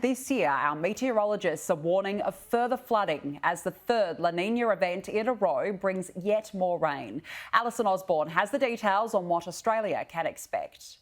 This year, our meteorologists are warning of further flooding as the third La Nina event in a row brings yet more rain. Alison Osborne has the details on what Australia can expect.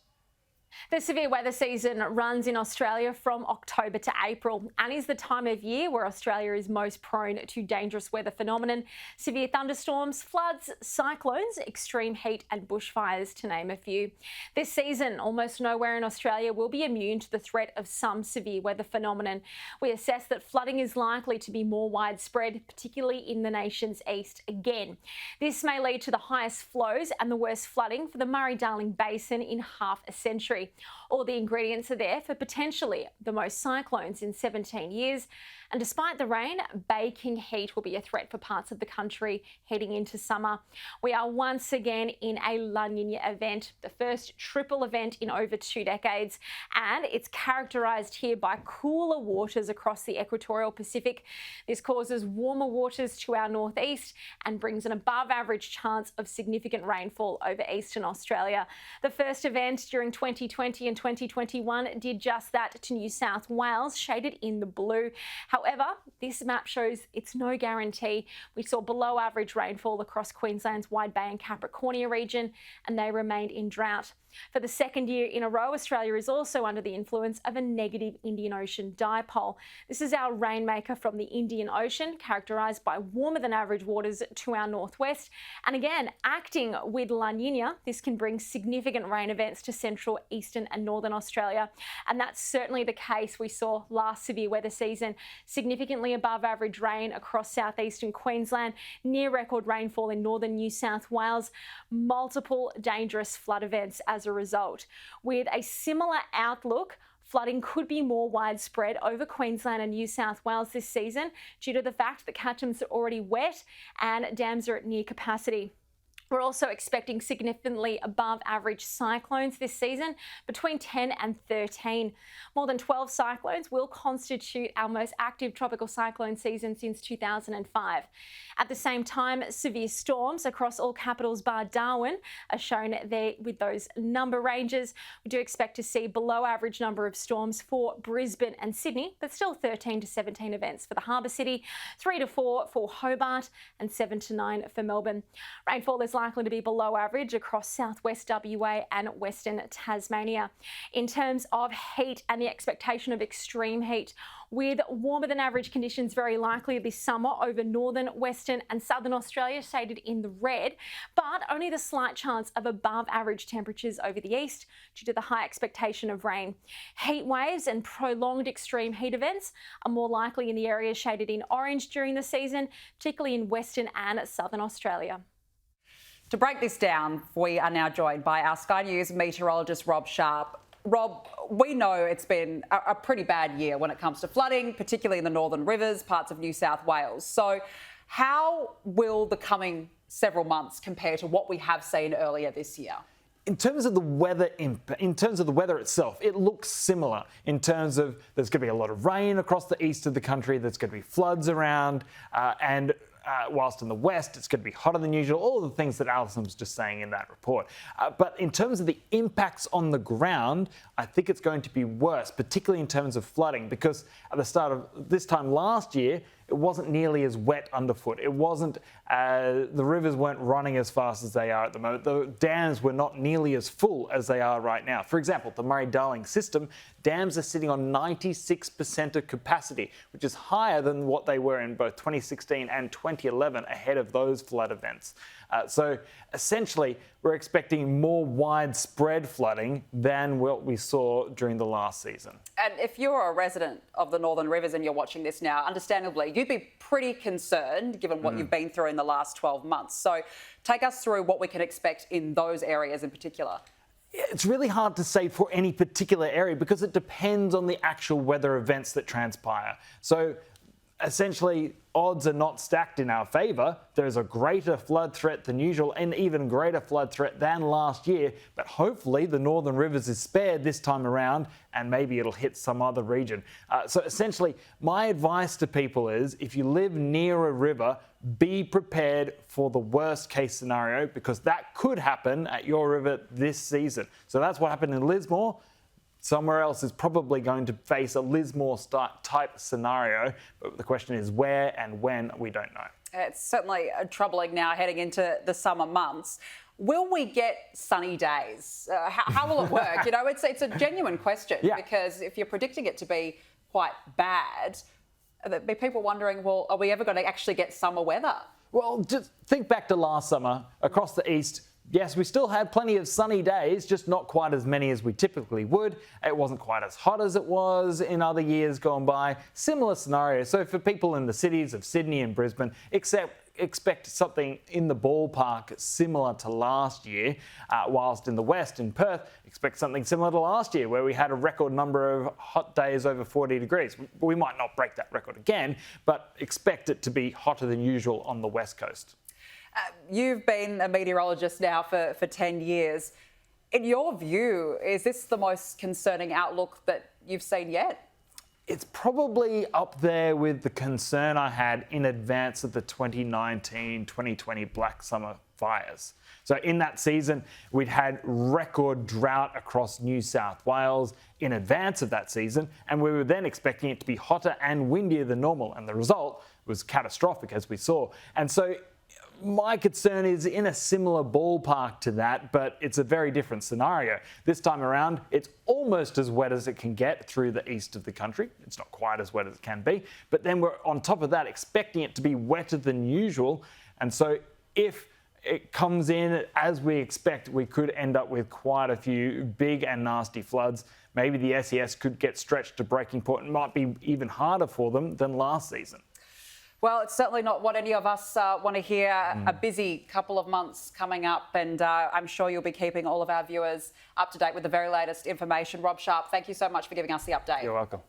The severe weather season runs in Australia from October to April and is the time of year where Australia is most prone to dangerous weather phenomenon, severe thunderstorms, floods, cyclones, extreme heat and bushfires, to name a few. This season, almost nowhere in Australia will be immune to the threat of some severe weather phenomenon. We assess that flooding is likely to be more widespread, particularly in the nation's east again. This may lead to the highest flows and the worst flooding for the Murray-Darling Basin in half a century. All the ingredients are there for potentially the most cyclones in 17 years. And despite the rain, baking heat will be a threat for parts of the country heading into summer. We are once again in a La Nina event, the first triple event in over 2 decades. And it's characterised here by cooler waters across the equatorial Pacific. This causes warmer waters to our northeast and brings an above average chance of significant rainfall over eastern Australia. The first event during 2020 and 2021 did just that to New South Wales, shaded in the blue. However, this map shows it's no guarantee. We saw below average rainfall across Queensland's Wide Bay and Capricornia region, and they remained in drought. For the second year in a row, Australia is also under the influence of a negative Indian Ocean dipole. This is our rainmaker from the Indian Ocean, characterised by warmer than average waters to our northwest. And again, acting with La Nina, this can bring significant rain events to central, eastern and northern Australia. And that's certainly the case we saw last severe weather season. Significantly above average rain across southeastern Queensland, near record rainfall in northern New South Wales, multiple dangerous flood events as a result. With a similar outlook, flooding could be more widespread over Queensland and New South Wales this season due to the fact that catchments are already wet and dams are at near capacity. We're also expecting significantly above average cyclones this season, between 10 and 13. More than 12 cyclones will constitute our most active tropical cyclone season since 2005. At the same time, severe storms across all capitals bar Darwin are shown there with those number ranges. We do expect to see below average number of storms for Brisbane and Sydney, but still 13 to 17 events for the Harbour City, 3 to 4 for Hobart and 7 to 9 for Melbourne. Rainfall is likely to be below average across southwest WA and western Tasmania. In terms of heat and the expectation of extreme heat, with warmer than average conditions very likely this summer over northern, western and southern Australia, shaded in the red, but only the slight chance of above average temperatures over the east due to the high expectation of rain. Heat waves and prolonged extreme heat events are more likely in the areas shaded in orange during the season, particularly in western and southern Australia. To break this down, we are now joined by our Sky News meteorologist Rob Sharpe. Rob, we know it's been a pretty bad year when it comes to flooding, particularly in the northern rivers, parts of New South Wales. So how will the coming several months compare to what we have seen earlier this year? In terms of the weather itself, it looks similar in terms of there's going to be a lot of rain across the east of the country, there's going to be floods around, and whilst in the west it's going to be hotter than usual, all of the things that Alison was just saying in that report. But in terms of the impacts on the ground, I think it's going to be worse, particularly in terms of flooding, because at the start of this time last year, it wasn't nearly as wet underfoot. It wasn't, the rivers weren't running as fast as they are at the moment. The dams were not nearly as full as they are right now. For example, the Murray-Darling system, dams are sitting on 96% of capacity, which is higher than what they were in both 2016 and 2011 ahead of those flood events. So essentially, we're expecting more widespread flooding than what we saw during the last season. And if you're a resident of the Northern Rivers and you're watching this now, understandably, you'd be pretty concerned given what you've been through in the last 12 months. So take us through what we can expect in those areas in particular. It's really hard to say for any particular area because it depends on the actual weather events that transpire. So essentially, odds are not stacked in our favour. There's a greater flood threat than usual, and even greater flood threat than last year, but hopefully the Northern Rivers is spared this time around and maybe it'll hit some other region. So essentially, my advice to people is if you live near a river, be prepared for the worst case scenario because that could happen at your river this season. So that's what happened in Lismore. somewhere else is probably going to face a Lismore-type scenario. But the question is where and when, we don't know. It's certainly troubling now heading into the summer months. Will we get sunny days? How will it work? You know, it's a genuine question because if you're predicting it to be quite bad, there'll be people wondering, well, are we ever going to actually get summer weather? Well, just think back to last summer across the east. Yes, we still had plenty of sunny days, just not quite as many as we typically would. It wasn't quite as hot as it was in other years gone by. Similar scenario. So for people in the cities of Sydney and Brisbane, expect something in the ballpark similar to last year, whilst in the west, in Perth, expect something similar to last year, where we had a record number of hot days over 40 degrees. We might not break that record again, but expect it to be hotter than usual on the west coast. You've been a meteorologist now for 10 years. In your view, is this the most concerning outlook that you've seen yet? It's probably up there with the concern I had in advance of the 2019-2020 Black Summer fires. So in that season, we'd had record drought across New South Wales in advance of that season, and we were then expecting it to be hotter and windier than normal, and the result was catastrophic, as we saw. And so my concern is in a similar ballpark to that, but it's a very different scenario. This time around, it's almost as wet as it can get through the east of the country. It's not quite as wet as it can be, but then we're on top of that expecting it to be wetter than usual. And so if it comes in as we expect, we could end up with quite a few big and nasty floods. Maybe the SES could get stretched to breaking point. It might be even harder for them than last season. Well, it's certainly not what any of us want to hear. A busy couple of months coming up, and I'm sure you'll be keeping all of our viewers up to date with the very latest information. Rob Sharpe, thank you so much for giving us the update. You're welcome.